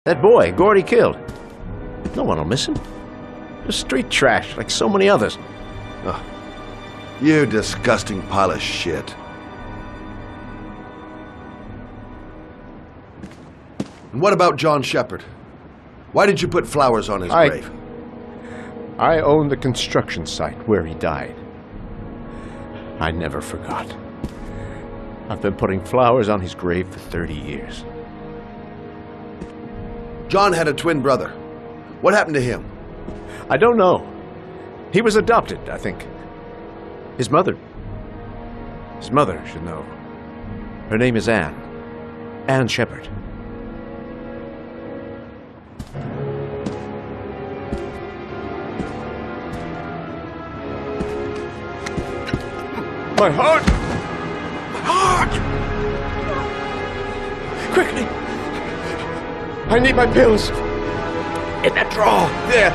That boy, Gordy killed. No one will miss him. Just street trash, like so many others. Oh, you disgusting pile of shit. And what about John Shepherd? Why did you put flowers on his grave? I own the construction site where he died. I never forgot. I've been putting flowers on his grave for 30 years. John had a twin brother. What happened to him? I don't know. He was adopted, I think. His mother should know. Her name is Anne. Anne Shepherd. My heart! My heart! Quickly! I need my pills! In that drawer! There!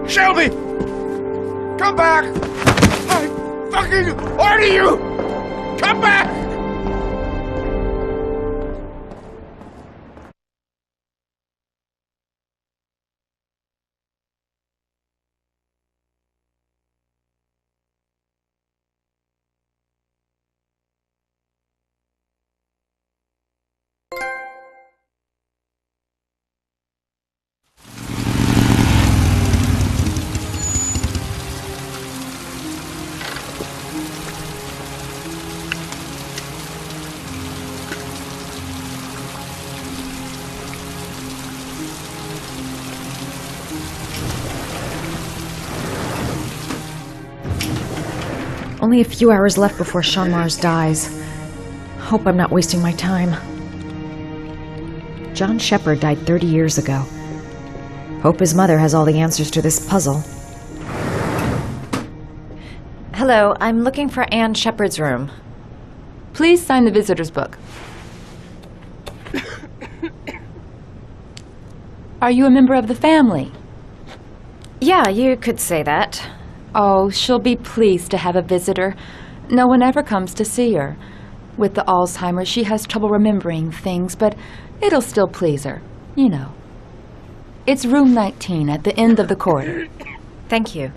Shelby! Come back! I fucking order you! Come back! Only a few hours left before Sean Mars dies. Hope I'm not wasting my time. John Shepherd died 30 years ago. Hope his mother has all the answers to this puzzle. Hello, I'm looking for Anne Shepherd's room. Please sign the visitor's book. Are you a member of the family? Yeah, you could say that. Oh, she'll be pleased to have a visitor. No one ever comes to see her. With the Alzheimer's, she has trouble remembering things, but it'll still please her, you know. It's room 19 at the end of the corridor. Thank you.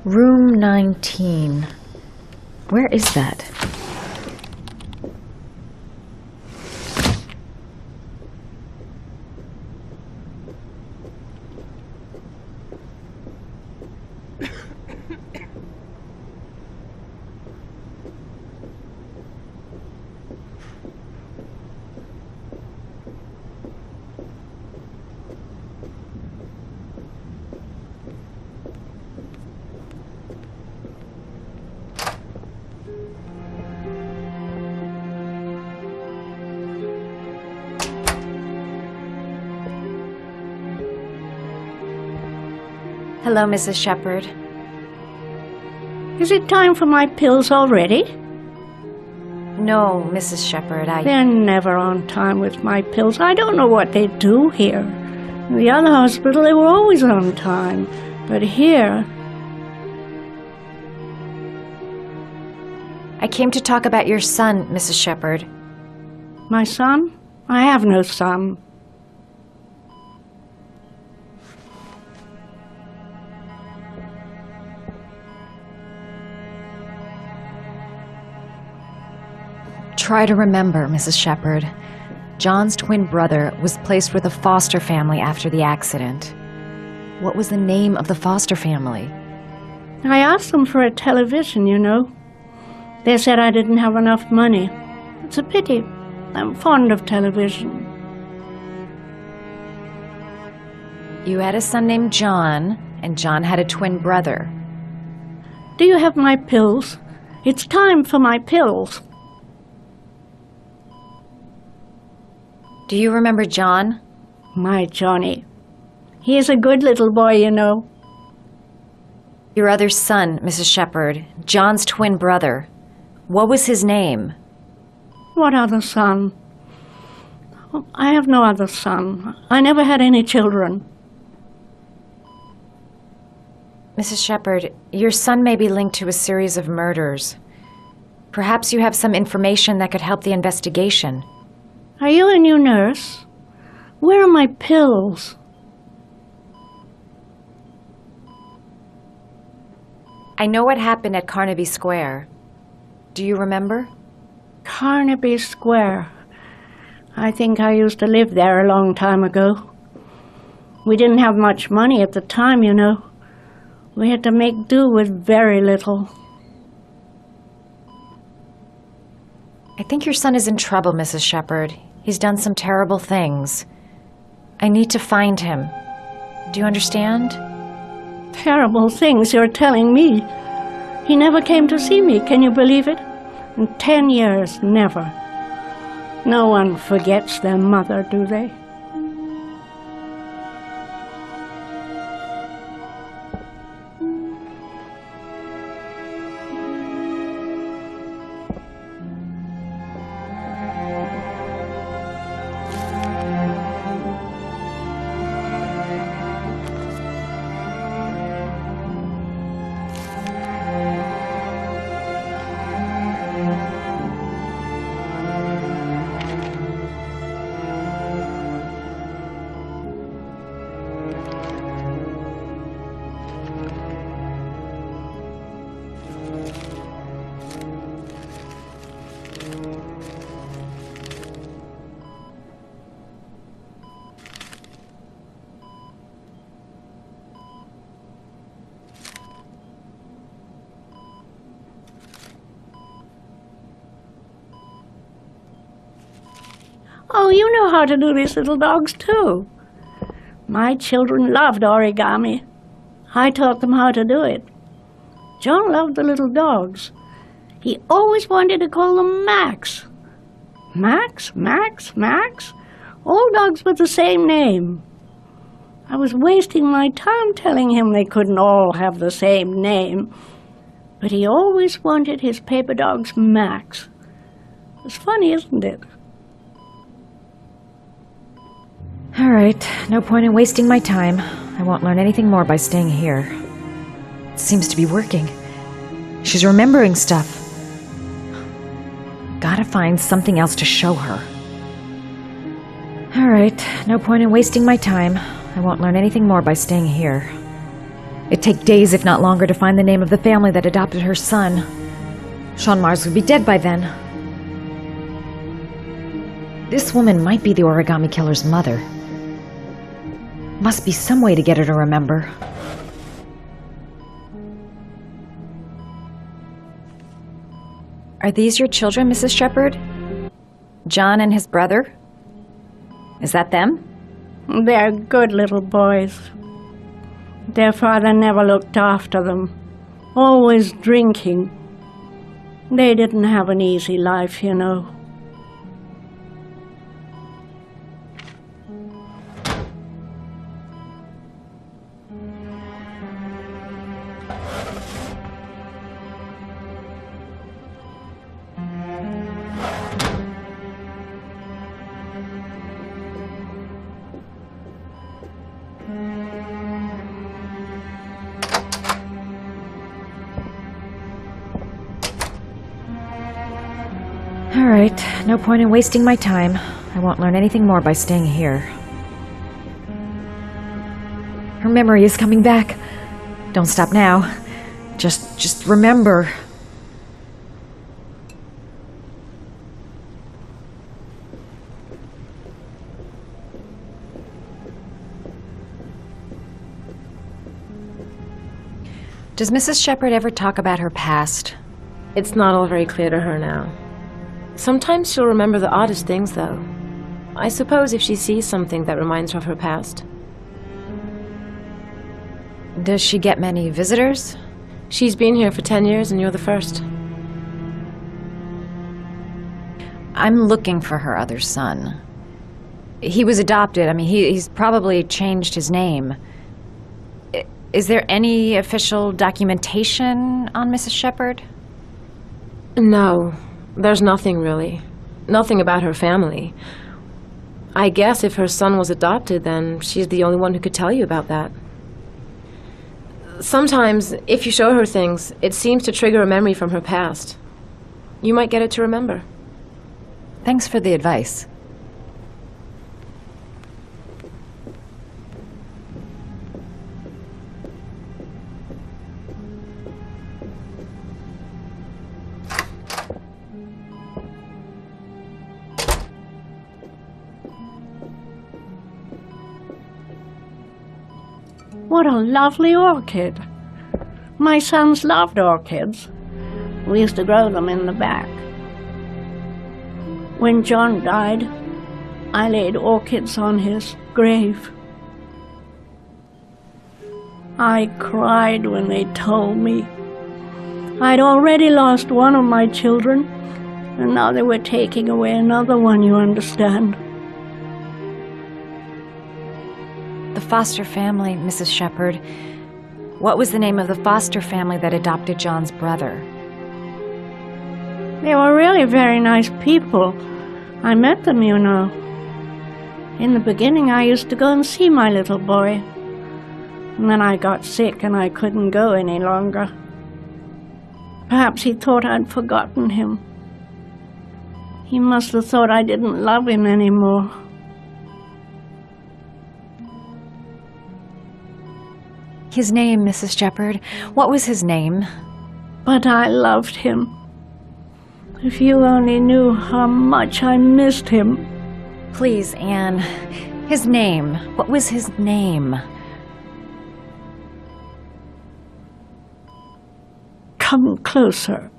Room 19. Where is that? Hello, Mrs. Shepherd. Is it time for my pills already? No, Mrs. Shepherd, They're never on time with my pills. I don't know what they do here. In the other hospital, they were always on time. But here... I came to talk about your son, Mrs. Shepherd. My son? I have no son. Try to remember, Mrs. Shepherd. John's twin brother was placed with a foster family after the accident. What was the name of the foster family? I asked them for a television, you know. They said I didn't have enough money. It's a pity. I'm fond of television. You had a son named John, and John had a twin brother. Do you have my pills? It's time for my pills. Do you remember John? My Johnny. He is a good little boy, you know. Your other son, Mrs. Shepherd, John's twin brother. What was his name? What other son? Oh, I have no other son. I never had any children. Mrs. Shepherd, your son may be linked to a series of murders. Perhaps you have some information that could help the investigation. Are you a new nurse? Where are my pills? I know what happened at Carnaby Square. Do you remember? Carnaby Square. I think I used to live there a long time ago. We didn't have much money at the time, you know. We had to make do with very little. I think your son is in trouble, Mrs. Shepherd. He's done some terrible things. I need to find him. Do you understand? Terrible things you're telling me. He never came to see me, can you believe it? In 10 years, never. No one forgets their mother, do they? Oh, you know how to do these little dogs, too. My children loved origami. I taught them how to do it. John loved the little dogs. He always wanted to call them Max. Max, Max, Max? All dogs with the same name. I was wasting my time telling him they couldn't all have the same name. But he always wanted his paper dogs Max. It's funny, isn't it? All right, no point in wasting my time. I won't learn anything more by staying here. It seems to be working. She's remembering stuff. Gotta find something else to show her. All right, no point in wasting my time. I won't learn anything more by staying here. It'd take days, if not longer, to find the name of the family that adopted her son. Sean Mars would be dead by then. This woman might be the origami killer's mother. Must be some way to get her to remember. Are these your children, Mrs. Shepherd? John and his brother? Is that them? They're good little boys. Their father never looked after them. Always drinking. They didn't have an easy life, you know. All right, no point in wasting my time. I won't learn anything more by staying here. Her memory is coming back. Don't stop now. Just remember. Does Mrs. Shepherd ever talk about her past? It's not all very clear to her now. Sometimes she'll remember the oddest things, though. I suppose if she sees something that reminds her of her past. Does she get many visitors? She's been here for 10 years and you're the first. I'm looking for her other son. He was adopted. I mean, he's probably changed his name. Is there any official documentation on Mrs. Shepherd? No, there's nothing really. Nothing about her family. I guess if her son was adopted, then she's the only one who could tell you about that. Sometimes, if you show her things, it seems to trigger a memory from her past. You might get it to remember. Thanks for the advice. What a lovely orchid. My sons loved orchids. We used to grow them in the back. When John died, I laid orchids on his grave. I cried when they told me. I'd already lost one of my children, and now they were taking away another one, you understand. The foster family, Mrs. Shepherd. What was the name of the foster family that adopted John's brother? They were really very nice people. I met them, you know. In the beginning, I used to go and see my little boy. And then I got sick and I couldn't go any longer. Perhaps he thought I'd forgotten him. He must have thought I didn't love him anymore. His name, Mrs. Shepherd. What was his name? But I loved him. If you only knew how much I missed him. Please, Anne. His name. What was his name? Come closer.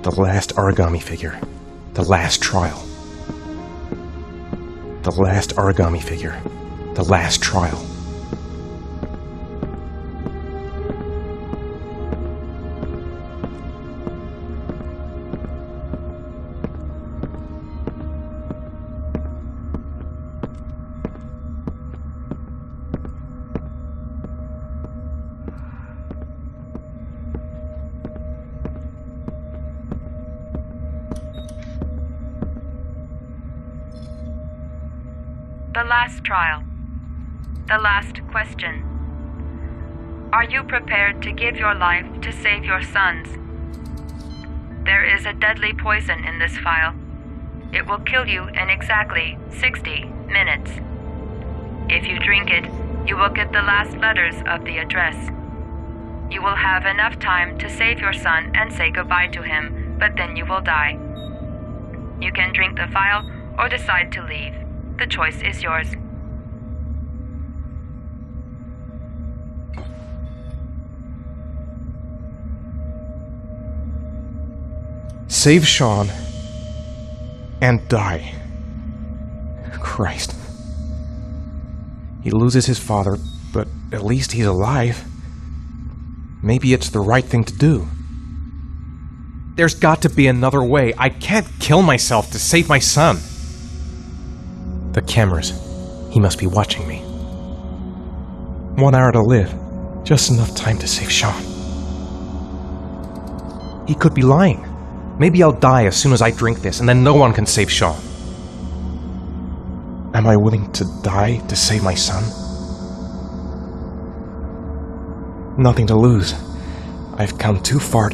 The last origami figure. The last trial. The last origami figure. The last trial. The last trial. The last question. Are you prepared to give your life to save your sons? There is a deadly poison in this file. It will kill you in exactly 60 minutes. If you drink it, you will get the last letters of the address. You will have enough time to save your son and say goodbye to him, but then you will die. You can drink the file or decide to leave. The choice is yours. Save Sean and die. Christ. He loses his father, but at least he's alive. Maybe it's the right thing to do. There's got to be another way. I can't kill myself to save my son. The cameras. He must be watching me. 1 hour to live. Just enough time to save Sean. He could be lying. Maybe I'll die as soon as I drink this, and then no one can save Sean. Am I willing to die to save my son? Nothing to lose. I've come too far.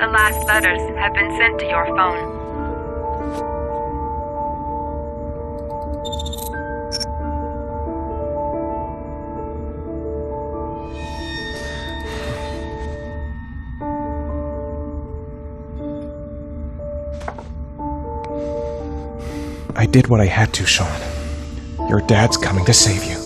The last letters have been sent to your phone. I did what I had to, Sean. Your dad's coming to save you.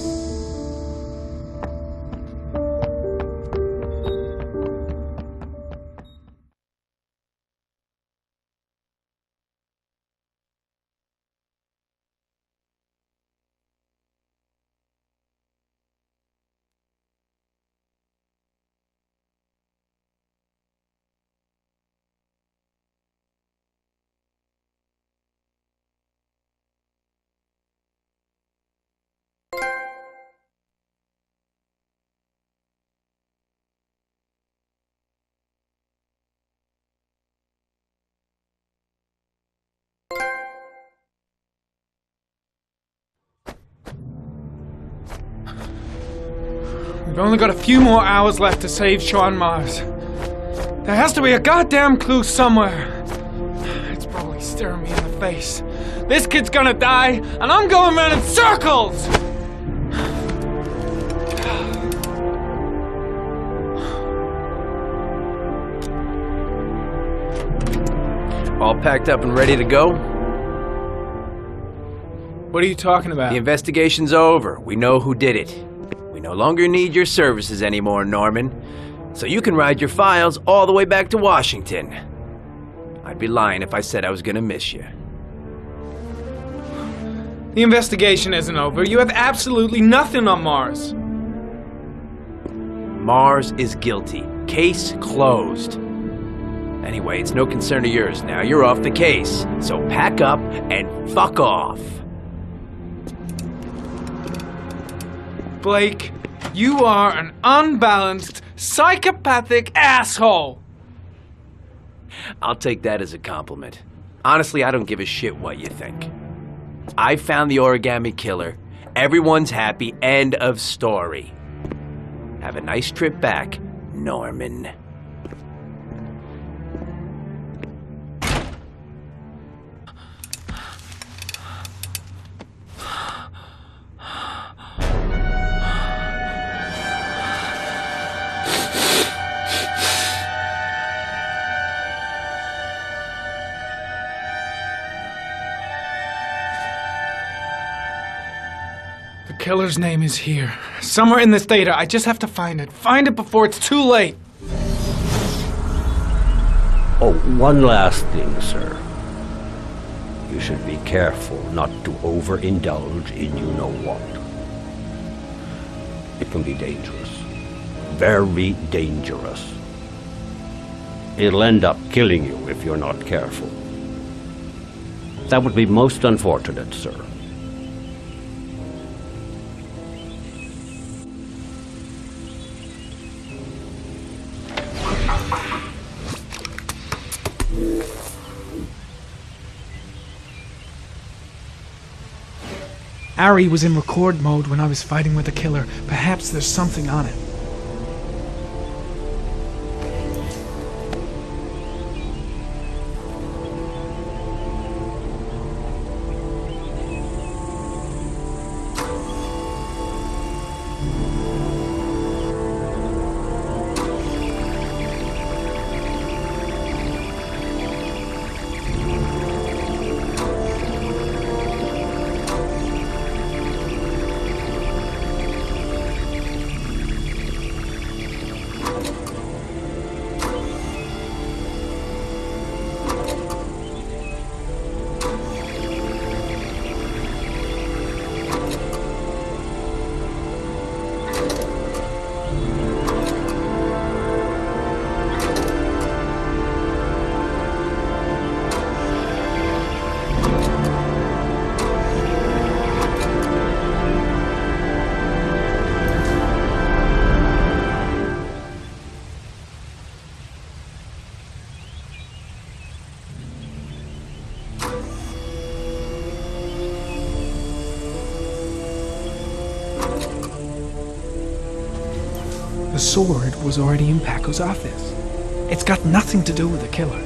We've only got a few more hours left to save Sean Mars. There has to be a goddamn clue somewhere. It's probably staring me in the face. This kid's gonna die, and I'm going around in circles! All packed up and ready to go? What are you talking about? The investigation's over. We know who did it. We no longer need your services anymore, Norman. So you can ride your files all the way back to Washington. I'd be lying if I said I was gonna miss you. The investigation isn't over. You have absolutely nothing on Mars. Mars is guilty. Case closed. Anyway, it's no concern of yours now. You're off the case. So pack up and fuck off. Blake, you are an unbalanced, psychopathic asshole! I'll take that as a compliment. Honestly, I don't give a shit what you think. I found the origami killer. Everyone's happy. End of story. Have a nice trip back, Norman. The killer's name is here. Somewhere in this data. I just have to find it. Find it before it's too late. Oh, one last thing, sir. You should be careful not to overindulge in you-know-what. It can be dangerous. Very dangerous. It'll end up killing you if you're not careful. That would be most unfortunate, sir. Ari was in record mode when I was fighting with the killer. Perhaps there's something on it. The sword was already in Paco's office. It's got nothing to do with the killer.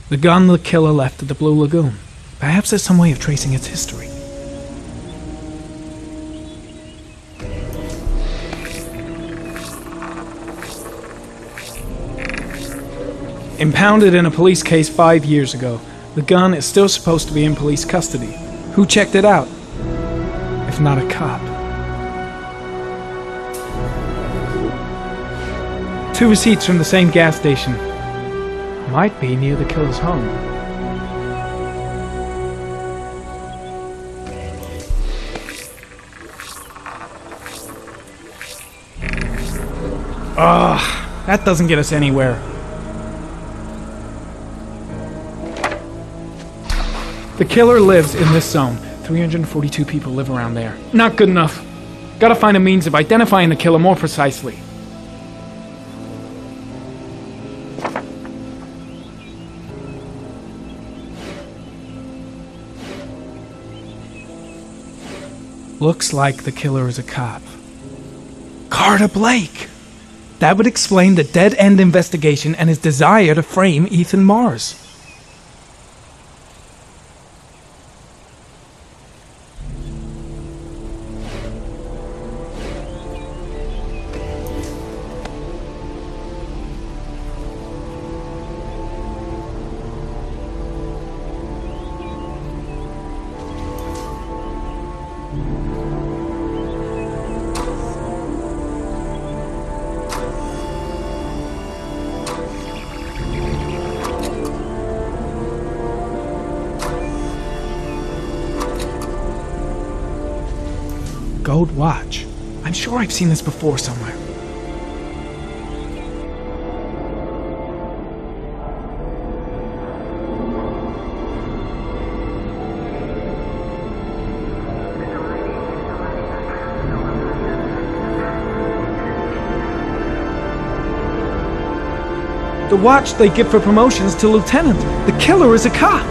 The gun the killer left at the Blue Lagoon. Perhaps there's some way of tracing its history. Impounded in a police case 5 years ago, the gun is still supposed to be in police custody. Who checked it out? If not a cop. 2 receipts from the same gas station. Might be near the killer's home. Ugh, that doesn't get us anywhere. The killer lives in this zone. 342 people live around there. Not good enough. Gotta find a means of identifying the killer more precisely. Looks like the killer is a cop. Carter Blake! That would explain the dead-end investigation and his desire to frame Ethan Mars. Gold watch. I'm sure I've seen this before somewhere. The watch they give for promotions to lieutenant. The killer is a cop.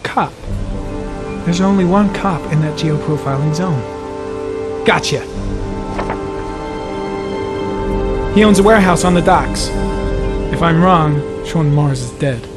Cop. There's only one cop in that geoprofiling zone. Gotcha! He owns a warehouse on the docks. If I'm wrong, Sean Mars is dead.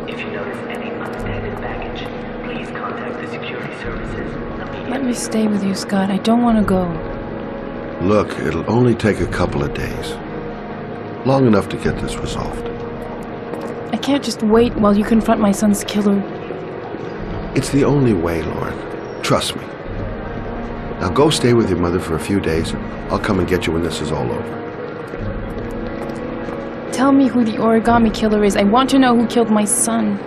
If you notice any undetected baggage, please contact the security services immediately. Let me stay with you, Scott. I don't want to go. Look, it'll only take a couple of days. Long enough to get this resolved. I can't just wait while you confront my son's killer. It's the only way, Lauren. Trust me. Now go stay with your mother for a few days. I'll come and get you when this is all over. Tell me who the origami killer is. I want to know who killed my son.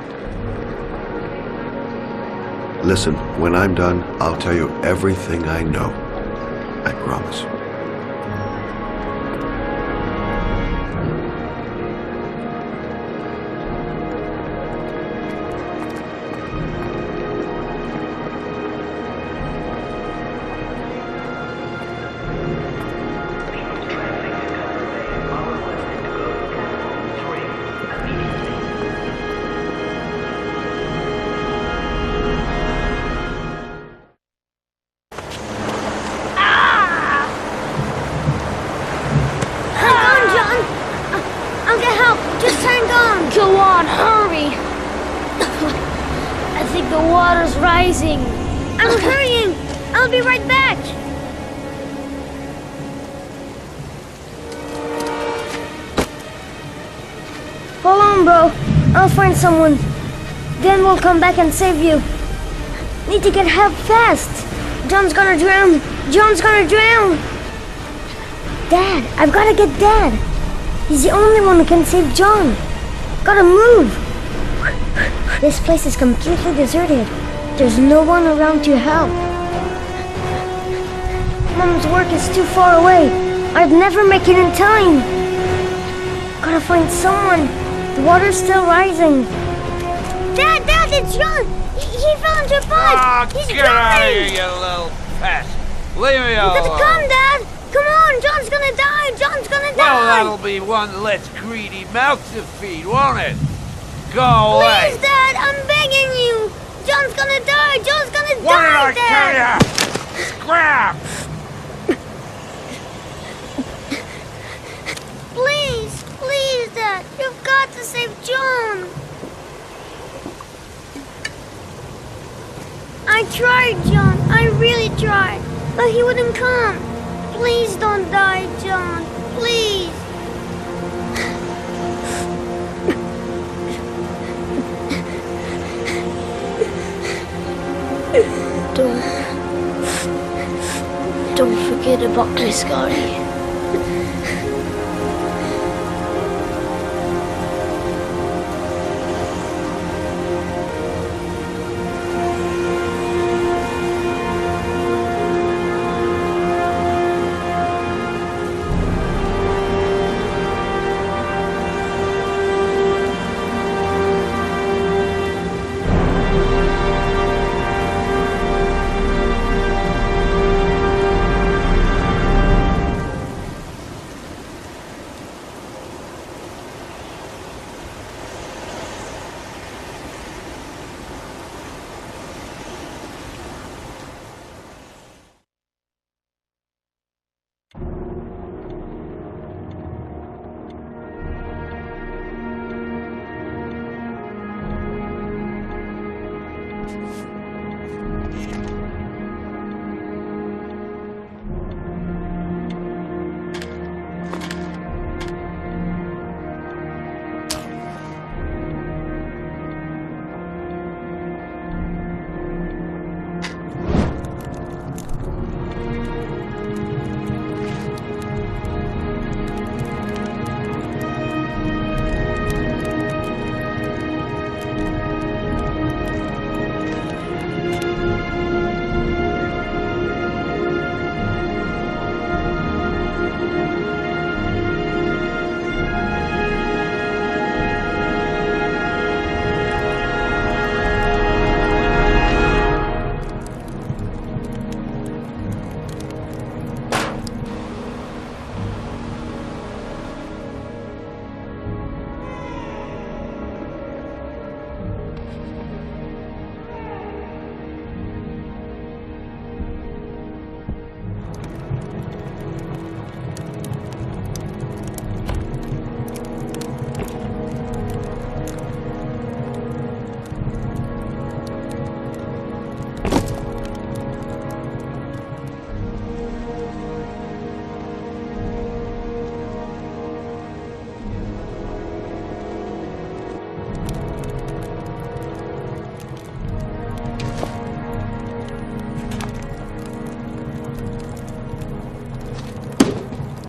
Listen, when I'm done, I'll tell you everything I know. I promise. Go on, hurry! I think the water's rising. I'm hurrying! I'll be right back! Hold on, bro. I'll find someone. Then we'll come back and save you. Need to get help fast. John's gonna drown. John's gonna drown. Dad, I've gotta get Dad. He's the only one who can save John. Gotta move! This place is completely deserted. There's no one around to help. Mom's work is too far away. I'd never make it in time. Gotta find someone. The water's still rising. Dad, it's John! He fell into a pipe! He's get out of here, you little pest! Leave me alone! You gotta come, Dad! Come on, John's gonna die! John's gonna die! Well, that'll be one less greedy mouth to feed, won't it? Go away! Please, Dad, I'm begging you! John's gonna die! John's gonna what die, did I Dad! tell you? Scrap! Please, Dad, you've got to save John! I tried, John. I really tried. But he wouldn't come. Please don't die, John. Please. Don't forget about Gliscari.